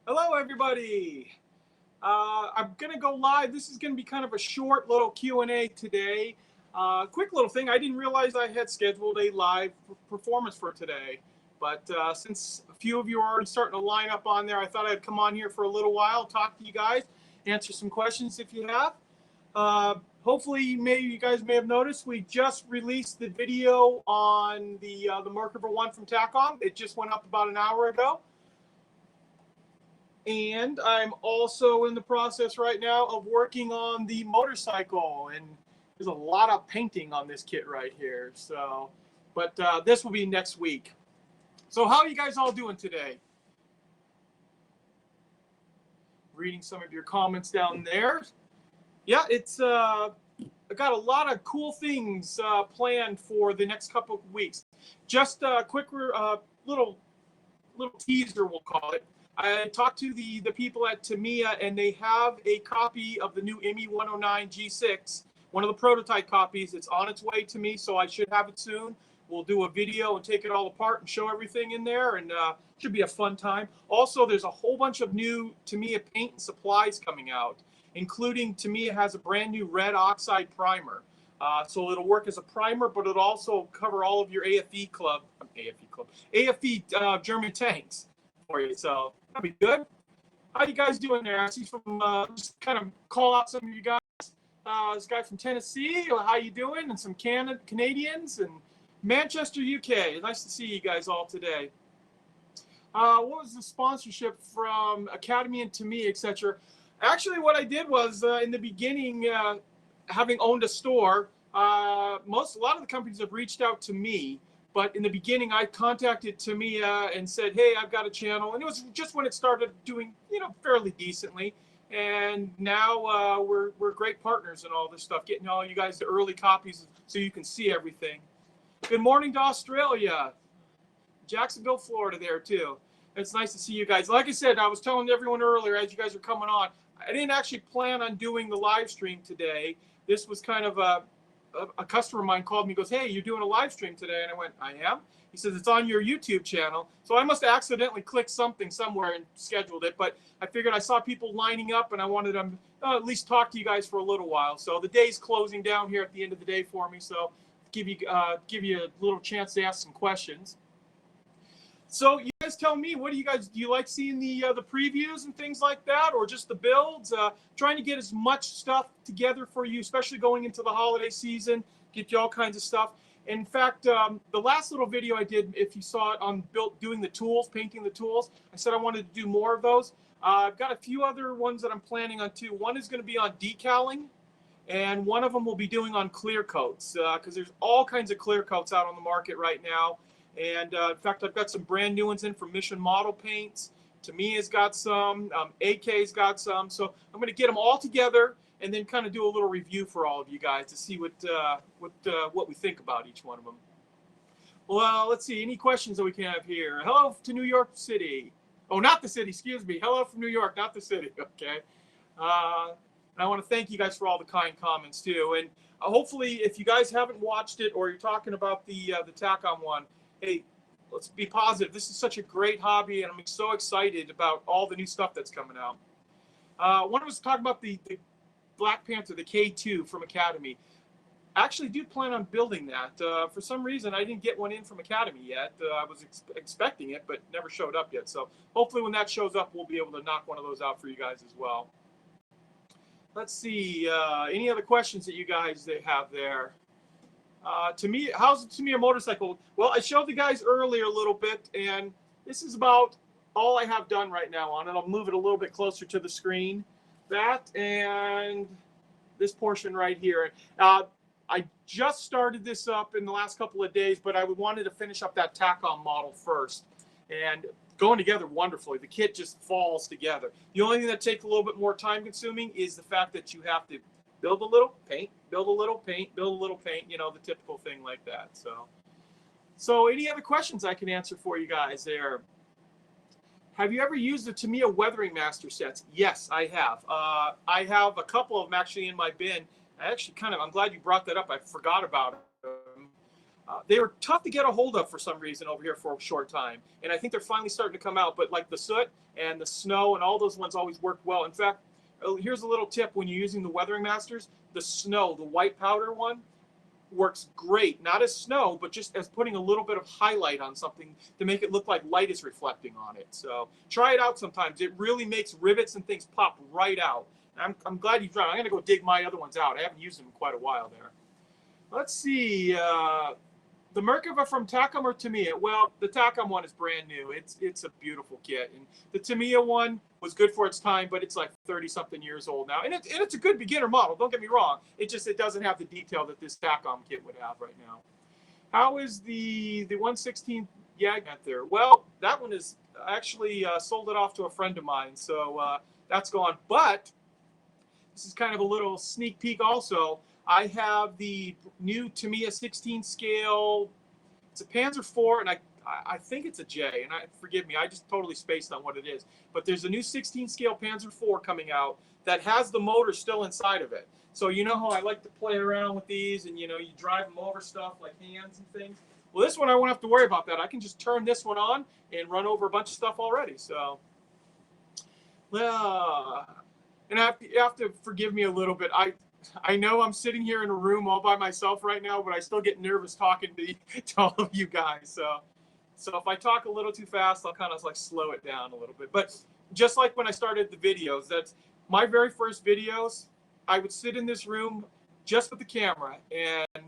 Hello, everybody. I'm going to go live. This is going to be kind of a short little Q&A today. Quick little thing. I didn't realize I had scheduled a live performance for today. But since a few of you are already starting to line up on there, I thought I'd come on here for a little while, talk to you guys, answer some questions if you have. Hopefully, maybe you guys may have noticed we just released the video on the Mark River One from TACOM. It just went up about an hour ago. And I'm also in the process right now of working on the motorcycle, and there's a lot of painting on this kit right here. So, but this will be next week. So how are you guys all doing today? Reading some of your comments down there. Yeah, it's I got a lot of cool things planned for the next couple of weeks. Just a quick little teaser, we'll call it. I talked to the people at Tamiya, and they have a copy of the new IMI 109 G6, one of the prototype copies. It's on its way to me, so I should have it soon. We'll do a video and take it all apart and show everything in there, and should be a fun time. Also, there's a whole bunch of new Tamiya paint and supplies coming out, including Tamiya has a brand new red oxide primer. So it'll work as a primer, but it'll also cover all of your AFE German tanks for you. So that'll be good. How you guys doing there? I see from just kind of call out some of you guys. This guy from Tennessee, how you doing? And some Canadians and Manchester, UK. Nice to see you guys all today. What was the sponsorship from Academy and Tamiya, etc.? Actually, what I did was in the beginning, having owned a store, a lot of the companies have reached out to me. But in the beginning, I contacted Tamiya and said, "Hey, I've got a channel," and it was just when it started doing, fairly decently. And now we're great partners and all this stuff, getting all you guys the early copies so you can see everything. Good morning to Australia, Jacksonville, Florida, there too. It's nice to see you guys. Like I said, I was telling everyone earlier as you guys are coming on, I didn't actually plan on doing the live stream today. This was kind of a customer of mine called me, goes, "Hey, you're doing a live stream today?" And I went, "I am." He says, "It's on your YouTube channel." So I must have accidentally clicked something somewhere and scheduled it. But I figured I saw people lining up, and I wanted them at least talk to you guys for a little while. So the day's closing down here at the end of the day for me. So give you a little chance to ask some questions. So you guys tell me, do you like seeing the previews and things like that, or just the builds? Trying to get as much stuff together for you, especially going into the holiday season, get you all kinds of stuff. In fact, the last little video I did, if you saw it on doing the tools, painting the tools, I said I wanted to do more of those. I've got a few other ones that I'm planning on too. One is going to be on decaling, and one of them will be doing on clear coats, because there's all kinds of clear coats out on the market right now. And in fact, I've got some brand new ones in from Mission Model Paints. Tamiya's got some, AK's got some. So I'm going to get them all together and then kind of do a little review for all of you guys to see what we think about each one of them. Well, let's see. Any questions that we can have here? Hello to New York City. Oh, not the city. Excuse me. Hello from New York, not the city. Okay. And I want to thank you guys for all the kind comments too. And hopefully, if you guys haven't watched it or you're talking about the TACOM one, hey, let's be positive. This is such a great hobby, and I'm so excited about all the new stuff that's coming out. One of us talking about the Black Panther, the K2 from Academy. I actually do plan on building that. For some reason, I didn't get one in from Academy yet. I was expecting it, but never showed up yet. So hopefully when that shows up, we'll be able to knock one of those out for you guys as well. Let's see. Any other questions that you guys have there? To me, how's it to me a motorcycle? Well, I showed the guys earlier a little bit, and this is about all I have done right now on it. I'll move it a little bit closer to the screen. That and this portion right here. I just started this up in the last couple of days, but I wanted to finish up that TACOM model first. And going together wonderfully. The kit just falls together. The only thing that takes a little bit more time consuming is the fact that you have to build a little, paint, build a little, paint, build a little, paint, the typical thing like that. So any other questions I can answer for you guys there? Have you ever used the Tamiya Weathering Master sets? Yes, I have. I have a couple of them actually in my bin. I'm glad you brought that up. I forgot about them. They were tough to get a hold of for some reason over here for a short time, and I think they're finally starting to come out. But like the soot and the snow and all those ones always work well. In fact, here's a little tip when you're using the Weathering Masters: the snow, the white powder one, works great. Not as snow, but just as putting a little bit of highlight on something to make it look like light is reflecting on it. So try it out sometimes. It really makes rivets and things pop right out. I'm glad you tried. I'm going to go dig my other ones out. I haven't used them in quite a while there. Let's see. The Merkava from Tacom or Tamiya? Well, the Tacom one is brand new. It's a beautiful kit, and the Tamiya one was good for its time, but it's like 30-something years old now, and it's a good beginner model. Don't get me wrong. It doesn't have the detail that this Tacom kit would have right now. How is the 1/16 Yagnet there? Well, that one is actually sold it off to a friend of mine, so that's gone. But this is kind of a little sneak peek also. I have the new Tamiya 16 scale. It's a Panzer IV, and I think it's a J. And forgive me, I just totally spaced on what it is. But there's a new 16 scale Panzer IV coming out that has the motor still inside of it. So you know how I like to play around with these, and you drive them over stuff like hands and things. Well, this one I won't have to worry about that. I can just turn this one on and run over a bunch of stuff already. So, and you have to forgive me a little bit. I know I'm sitting here in a room all by myself right now, but I still get nervous talking to all of you guys. So if I talk a little too fast, I'll kind of like slow it down a little bit. But just like when I started the videos, that's my very first videos. I would sit in this room just with the camera, and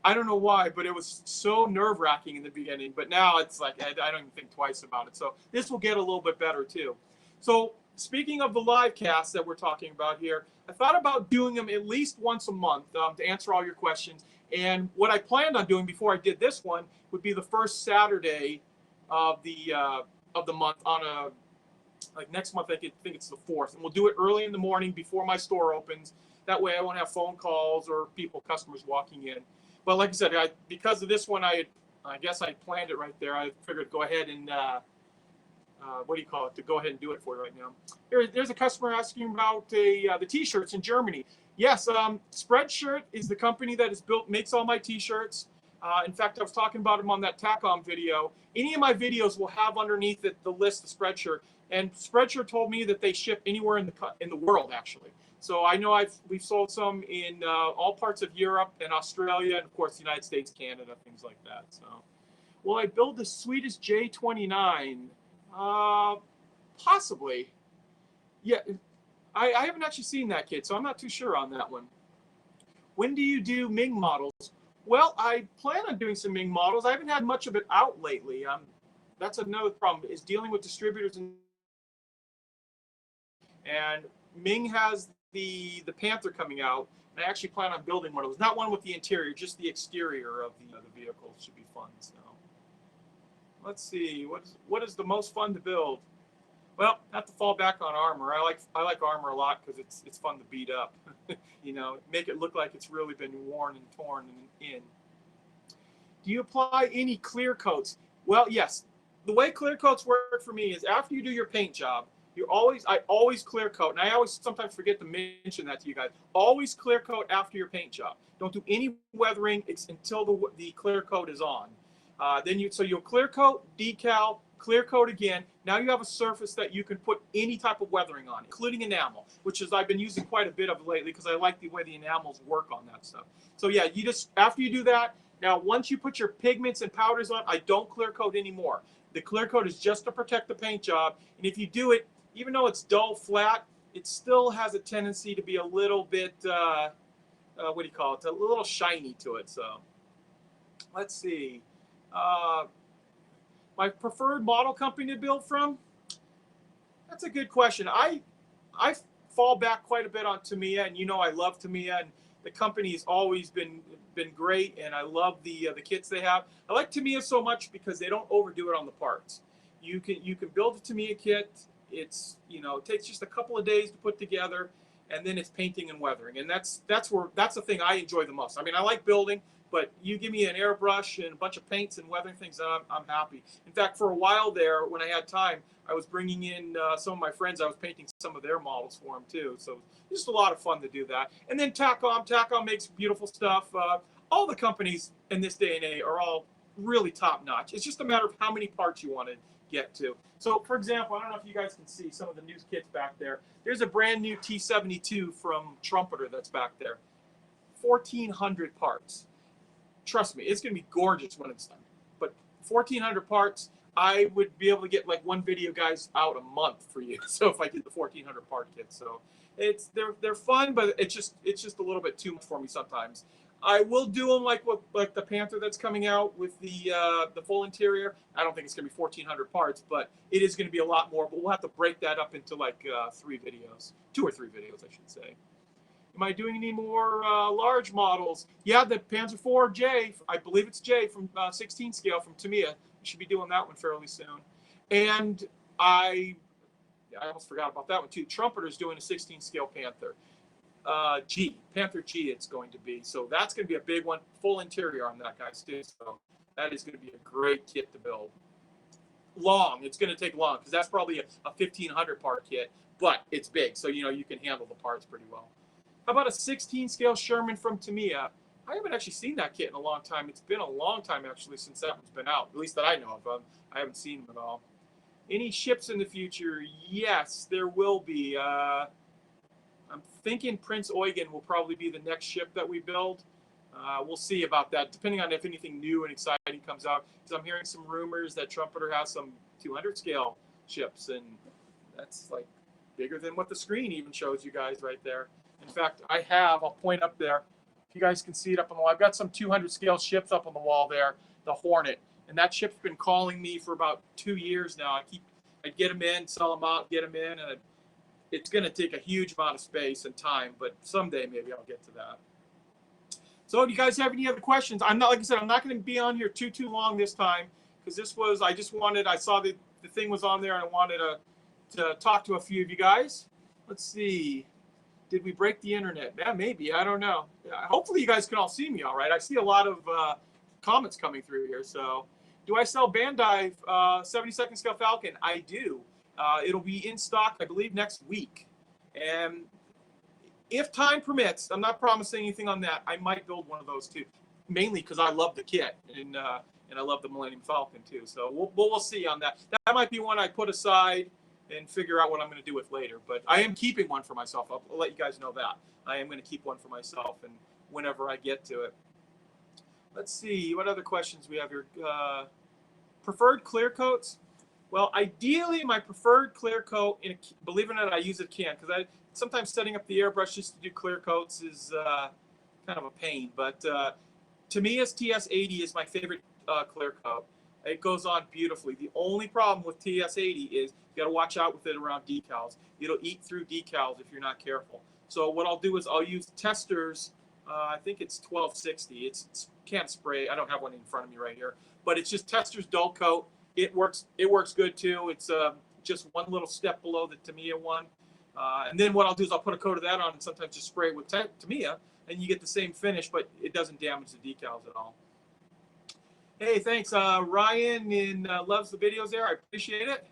I don't know why, but it was so nerve-wracking in the beginning. But now it's like I don't even think twice about it. So this will get a little bit better too. So speaking of the live casts that we're talking about here, I thought about doing them at least once a month to answer all your questions. And what I planned on doing before I did this one would be the first Saturday of the month on like next month. I think it's the 4th, and we'll do it early in the morning before my store opens. That way I won't have phone calls or customers walking in. But like I said, because of this one, I guess I planned it right there. I figured go ahead and to go ahead and do it for you right now. There's a customer asking about the T-shirts in Germany. Yes, Spreadshirt is the company that makes all my T-shirts. In fact, I was talking about them on that Tacom video. Any of my videos will have underneath it the list of Spreadshirt, and Spreadshirt told me that they ship anywhere in the world actually. So I know we've sold some in all parts of Europe and Australia, and of course the United States, Canada, things like that. So, will I build the Swedish J29? Possibly. Yeah, I haven't actually seen that kit, so I'm not too sure on that one. When do you do Ming models? Well, I plan on doing some Ming models. I haven't had much of it out lately. That's another problem, is dealing with distributors. And Ming has the Panther coming out, and I actually plan on building one of those. Not one with the interior, just the exterior of the vehicle. Should be fun. So let's see, what is the most fun to build? Well, I have to fall back on armor. I like armor a lot because it's fun to beat up. Make it look like it's really been worn and torn and in. Do you apply any clear coats? Well, yes. The way clear coats work for me is after you do your paint job, I always clear coat, and I always sometimes forget to mention that to you guys. Always clear coat after your paint job. Don't do any weathering until the clear coat is on. So you'll clear coat, decal, clear coat again. Now you have a surface that you can put any type of weathering on, including enamel, which I've been using quite a bit of lately because I like the way the enamels work on that stuff. So yeah, after you do that, now once you put your pigments and powders on, I don't clear coat anymore. The clear coat is just to protect the paint job, and if you do it, even though it's dull flat, it still has a tendency to be a little bit, a little shiny to it. So let's see. My preferred model company to build from? That's a good question. I fall back quite a bit on Tamiya, and I love Tamiya, and the company's always been great, and I love the kits they have. I like Tamiya so much because they don't overdo it on the parts. You can build a Tamiya kit. It takes just a couple of days to put together, and then it's painting and weathering, and that's the thing I enjoy the most. I mean, I like building, but you give me an airbrush and a bunch of paints and weathering things, and I'm happy. In fact, for a while there, when I had time, I was bringing in some of my friends. I was painting some of their models for them too. So just a lot of fun to do that. And then Tacom makes beautiful stuff. all the companies in this day and age are all really top notch. It's just a matter of how many parts you want to get to. So, for example, I don't know if you guys can see some of the new kits back there. There's a brand new T72 from Trumpeter that's back there. 1,400 parts. Trust me, it's going to be gorgeous when it's done. But 1,400 parts, I would be able to get like one video, guys, out a month for you. So if I did the 1,400 part kit, so they're fun, but it's just a little bit too much for me sometimes. I will do them like the Panther that's coming out with the full interior. I don't think it's going to be 1,400 parts, but it is going to be a lot more. But we'll have to break that up into like 3 videos, 2 or 3 videos, I should say. Am I doing any more large models? Yeah, the Panzer IV J, I believe it's J from 16 scale from Tamiya. We should be doing that one fairly soon. And I almost forgot about that one too. Trumpeter's doing a 16 scale Panther. Panther G it's going to be. So that's going to be a big one. Full interior on that, guys, too. So that is going to be a great kit to build. Long. It's going to take long because that's probably a 1,500 part kit, but it's big. So, you can handle the parts pretty well. How about a 16 scale Sherman from Tamiya? I haven't actually seen that kit in a long time. It's been a long time, actually, since that one's been out, at least that I know of. I haven't seen them at all. Any ships in the future? Yes, there will be. I'm thinking Prince Eugen will probably be the next ship that we build. We'll see about that, depending on if anything new and exciting comes out. Because I'm hearing some rumors that Trumpeter has some 200 scale ships, and that's like bigger than what the screen even shows you guys right there. In fact, I'll point up there. If you guys can see it up on the wall, I've got some 200 scale ships up on the wall there, the Hornet. And that ship's been calling me for about 2 years now. I'd get them in, sell them out, get them in, and it's going to take a huge amount of space and time, but someday maybe I'll get to that. So do you guys have any other questions? I'm not, like I said, I'm not going to be on here too long this time, because I saw the thing was on there, and I wanted to talk to a few of you guys. Let's see. Did we break the internet? Yeah, maybe. I don't know. Hopefully you guys can all see me all right. I see a lot of comments coming through here. So do I sell Bandai 72nd scale Falcon? I do. It'll be in stock, I believe, next week. And if time permits, I'm not promising anything on that. I might build one of those too, mainly because I love the kit and I love the Millennium Falcon too. So we'll see on that. That might be one I put aside and figure out what I'm going to do with later. But I am keeping one for myself. I'll let you guys know that. I am going to keep one for myself, and whenever I get to it. Let's see, what other questions we have here. Preferred clear coats? Well, ideally, my preferred clear coat, believe it or not, I use a can, because sometimes setting up the airbrush just to do clear coats is kind of a pain. But Tamiya's TS80 is my favorite clear coat. It goes on beautifully. The only problem with TS80 is you got to watch out with it around decals. It'll eat through decals if you're not careful. So what I'll do is I'll use Testors. I think it's 1260. It's can spray. I don't have one in front of me right here, but it's just Testors dull coat. It works good too. It's just one little step below the Tamiya one. And then what I'll do is I'll put a coat of that on and sometimes just spray it with Tamiya, and you get the same finish, but it doesn't damage the decals at all. Hey, thanks. Ryan loves the videos there. I appreciate it.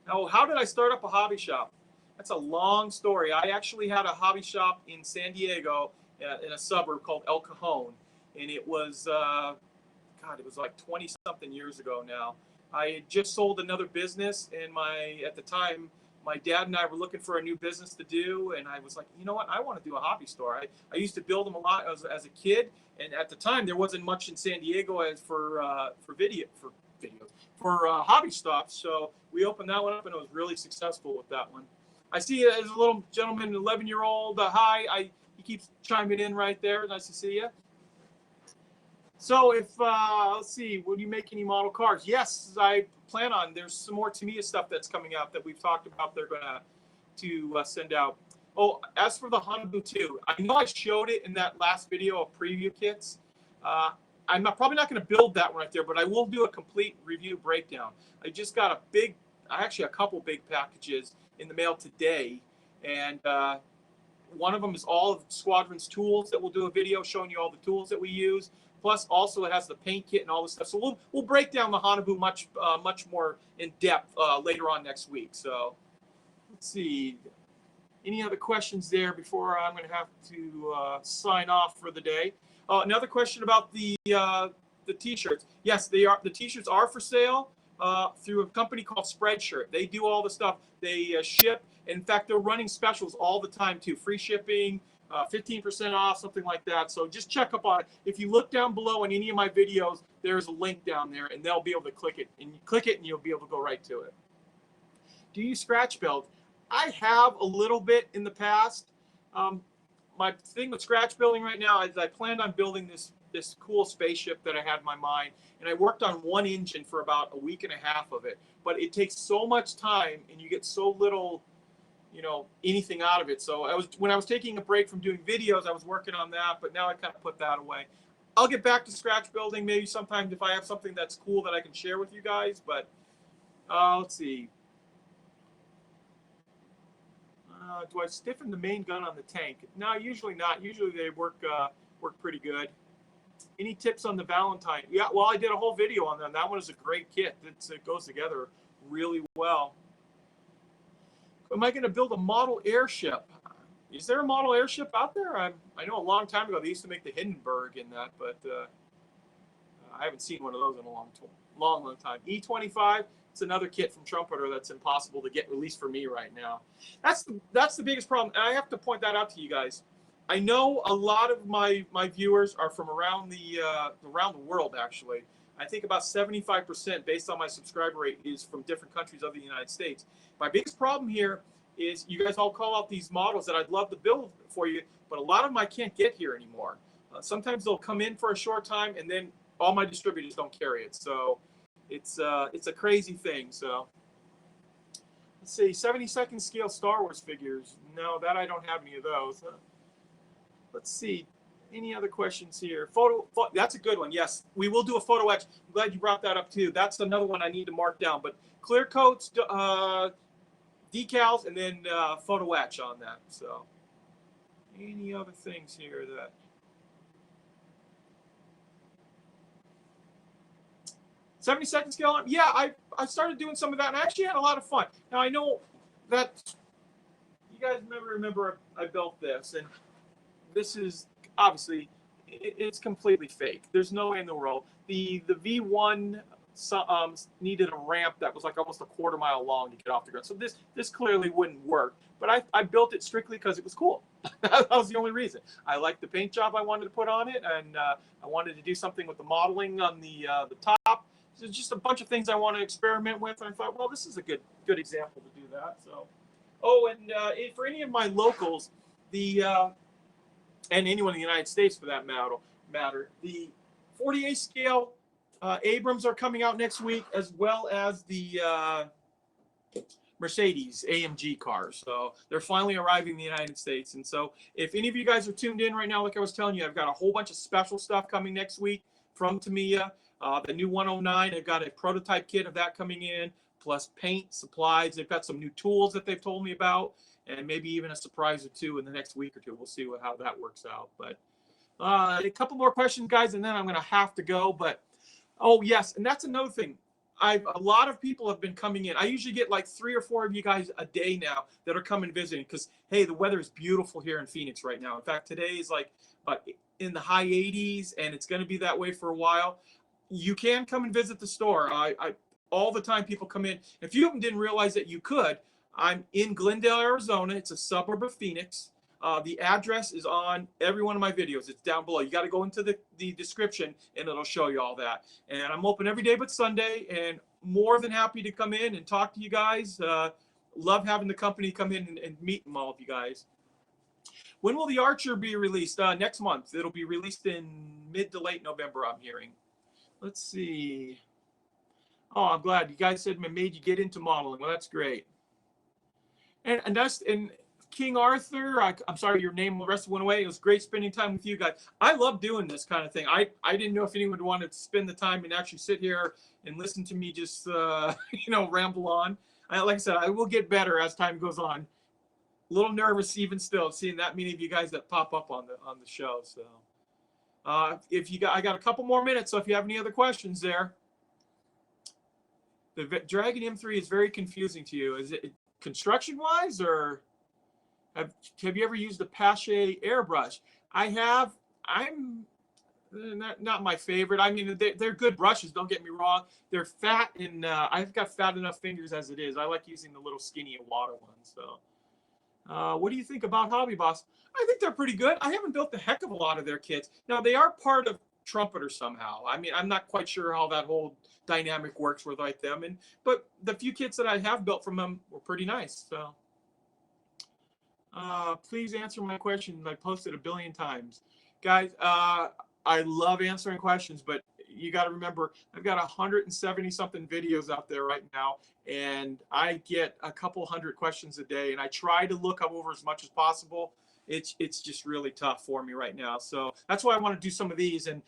Now, how did I start up a hobby shop? That's a long story. I actually had a hobby shop in San Diego in a suburb called El Cajon. And it was, it was like 20-something years ago now. I had just sold another business, and at the time, my dad and I were looking for a new business to do, and I was like, you know what? I want to do a hobby store. I used to build them a lot as a kid, and at the time there wasn't much in San Diego as for hobby stuff. So we opened that one up, and it was really successful with that one. I see as a little gentleman, 11-year-old. Hi, he keeps chiming in right there. Nice to see you. So let's see, will you make any model cars? Yes, I plan on. There's some more Tamiya stuff that's coming out that we've talked about. They're going to send out. Oh, as for the Hanabu 2, I know I showed it in that last video of preview kits. I'm probably not going to build that one right there, but I will do a complete review breakdown. I just got a couple big packages in the mail today, and one of them is all of Squadron's tools that we'll do a video showing you all the tools that we use. Plus, also it has the paint kit and all this stuff. So we'll break down the Hanabu much more in depth later on next week. So let's see. Any other questions there before I'm going to have to sign off for the day? Another question about the t-shirts. Yes, they are. The t-shirts are for sale through a company called Spreadshirt. They do all the stuff. They ship. In fact, they're running specials all the time too. Free shipping, 15% off, something like that. So just check up on it. If you look down below in any of my videos, there's a link down there, and they'll be able to click it. And you click it, and you'll be able to go right to it. Do you scratch build? I have a little bit in the past. My thing with scratch building right now is I planned on building this cool spaceship that I had in my mind, and I worked on one engine for about a week and a half of it. But it takes so much time, and you get so little, anything out of it. So when I was taking a break from doing videos, I was working on that, but now I kind of put that away. I'll get back to scratch building maybe sometime if I have something that's cool that I can share with you guys. But let's see. Do I stiffen the main gun on the tank? No, usually not. Usually they work pretty good. Any tips on the Valentine? Yeah, well, I did a whole video on them. That one is a great kit. It goes together really well. Am I going to build a model airship? Is there a model airship out there? I know a long time ago they used to make the Hindenburg in that, but I haven't seen one of those in a long time. E25. It's another kit from Trumpeter that's impossible to get, at least for me right now. That's the biggest problem. And I have to point that out to you guys. I know a lot of my viewers are from around the world, actually. I think about 75%, based on my subscriber rate, is from different countries of the United States. My biggest problem here is you guys all call out these models that I'd love to build for you, but a lot of them I can't get here anymore. Sometimes they'll come in for a short time, and then all my distributors don't carry it. So it's a crazy thing. So let's see, 72nd scale Star Wars figures. No, that I don't have any of those. Let's see, any other questions here? Photo, that's a good one. Yes, we will do a photo etch. I'm glad you brought that up too. That's another one I need to mark down. But clear coats, decals, and then photo etch on that. So any other things here that? 72nd scale, yeah, I started doing some of that, and I actually had a lot of fun. Now, I know that you guys remember I built this, and this is, obviously, it's completely fake. There's no way in the world. The V1 needed a ramp that was like almost a quarter-mile long to get off the ground. So this clearly wouldn't work, but I built it strictly because it was cool. That was the only reason. I liked the paint job I wanted to put on it, and I wanted to do something with the modeling on the top. There's just a bunch of things I want to experiment with, and I thought, well, this is a good example to do that. So, and for any of my locals, and anyone in the United States for that matter, the 48 scale Abrams are coming out next week, as well as the Mercedes AMG cars. So they're finally arriving in the United States. And so if any of you guys are tuned in right now, like I was telling you, I've got a whole bunch of special stuff coming next week from Tamiya. The new 109, I've got a prototype kit of that coming in, plus paint, supplies. They've got some new tools that they've told me about, and maybe even a surprise or two in the next week or two. We'll see how that works out. But a couple more questions, guys, and then I'm going to have to go. But, oh, yes, and that's another thing. A lot of people have been coming in. I usually get like 3 or 4 of you guys a day now that are coming visiting because, hey, the weather is beautiful here in Phoenix right now. In fact, today is like in the high 80s, and it's going to be that way for a while. You can come and visit the store. All the time people come in. If you didn't realize that you could, I'm in Glendale, Arizona. It's a suburb of Phoenix. The address is on every one of my videos. It's down below. You got to go into the description, and it'll show you all that. And I'm open every day but Sunday, and more than happy to come in and talk to you guys. Love having the company come in and meet all of you guys. When will the Archer be released? Next month. It'll be released in mid to late November, I'm hearing. Let's see. Oh, I'm glad you guys said made you get into modeling. Well, that's great. And King Arthur, I'm sorry, your name the rest went away. It was great spending time with you guys. I love doing this kind of thing. I didn't know if anyone would want to spend the time and actually sit here and listen to me just ramble on. Like I said, I will get better as time goes on. A little nervous even still seeing that many of you guys that pop up on the show. So. I got a couple more minutes, so if you have any other questions there. The Dragon M3 is very confusing to you. Is it construction-wise, or have you ever used a Pache airbrush? I have. not my favorite. I mean, they're good brushes. Don't get me wrong. They're fat, and I've got fat enough fingers as it is. I like using the little skinny water ones. So, what do you think about Hobby Boss? I think they're pretty good. I haven't built a heck of a lot of their kits. Now they are part of Trumpeter somehow. I mean, I'm not quite sure how that whole dynamic works with like them, but the few kits that I have built from them were pretty nice. So. Please answer my question. I posted a billion times. Guys, I love answering questions, but you got to remember, I've got 170 something videos out there right now, and I get a couple hundred questions a day, and I try to look over as much as possible. It's just really tough for me right now. So that's why I want to do some of these. And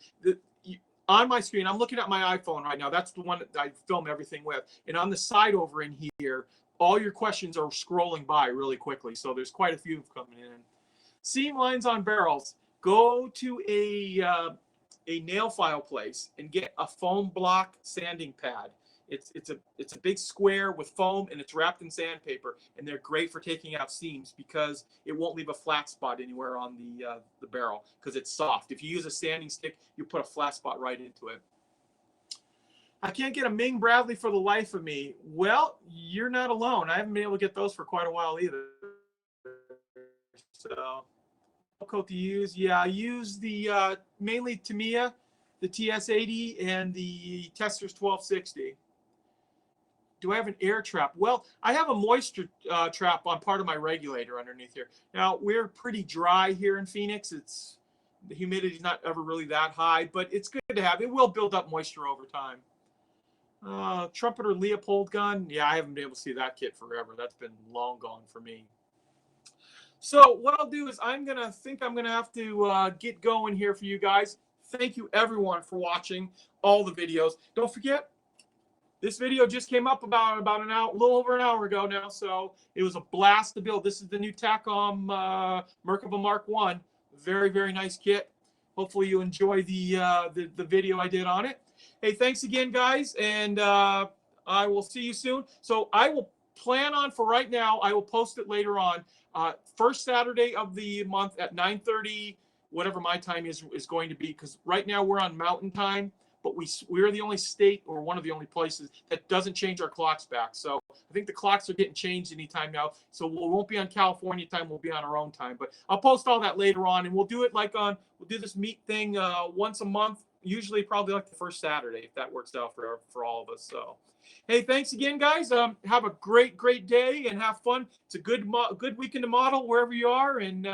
on my screen, I'm looking at my iPhone right now. That's the one that I film everything with. And on the side over in here, all your questions are scrolling by really quickly. So there's quite a few coming in. Seam lines on barrels. Go to a nail file place and get a foam block sanding pad. It's a big square with foam, and it's wrapped in sandpaper, and they're great for taking out seams because it won't leave a flat spot anywhere on the barrel because it's soft. If you use a sanding stick, you put a flat spot right into it. I can't get a Ming Bradley for the life of me. Well, you're not alone. I haven't been able to get those for quite a while either. So, coat to use. Yeah, I use the mainly Tamiya, the TS80, and the Testors 1260. Do I have an air trap? Well, I have a moisture trap on part of my regulator underneath here. Now, we're pretty dry here in Phoenix. The humidity's not ever really that high, but it's good to have. It will build up moisture over time. Trumpeter Leopold gun. Yeah, I haven't been able to see that kit forever. That's been long gone for me. So what I'll do is I'm going to have to get going here for you guys. Thank you, everyone, for watching all the videos. Don't forget, this video just came up about an hour, a little over an hour ago now, so it was a blast to build. This is the new TACOM Merkava Mark I. Very, very nice kit. Hopefully you enjoy the video I did on it. Hey, thanks again, guys, and I will see you soon. So I will plan on, for right now, I will post it later on. First Saturday of the month at 9:30, whatever my time is going to be, because right now we're on Mountain Time, but we're the only state or one of the only places that doesn't change our clocks back. So I think the clocks are getting changed anytime now. So we won't be on California time. We'll be on our own time. But I'll post all that later on, and we'll do it we'll do this meet thing once a month. Usually probably like the first Saturday, if that works out for all of us. So, hey, thanks again, guys. Have a great day and have fun. It's a good weekend to model wherever you are, and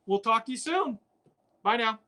we'll talk to you soon. Bye now.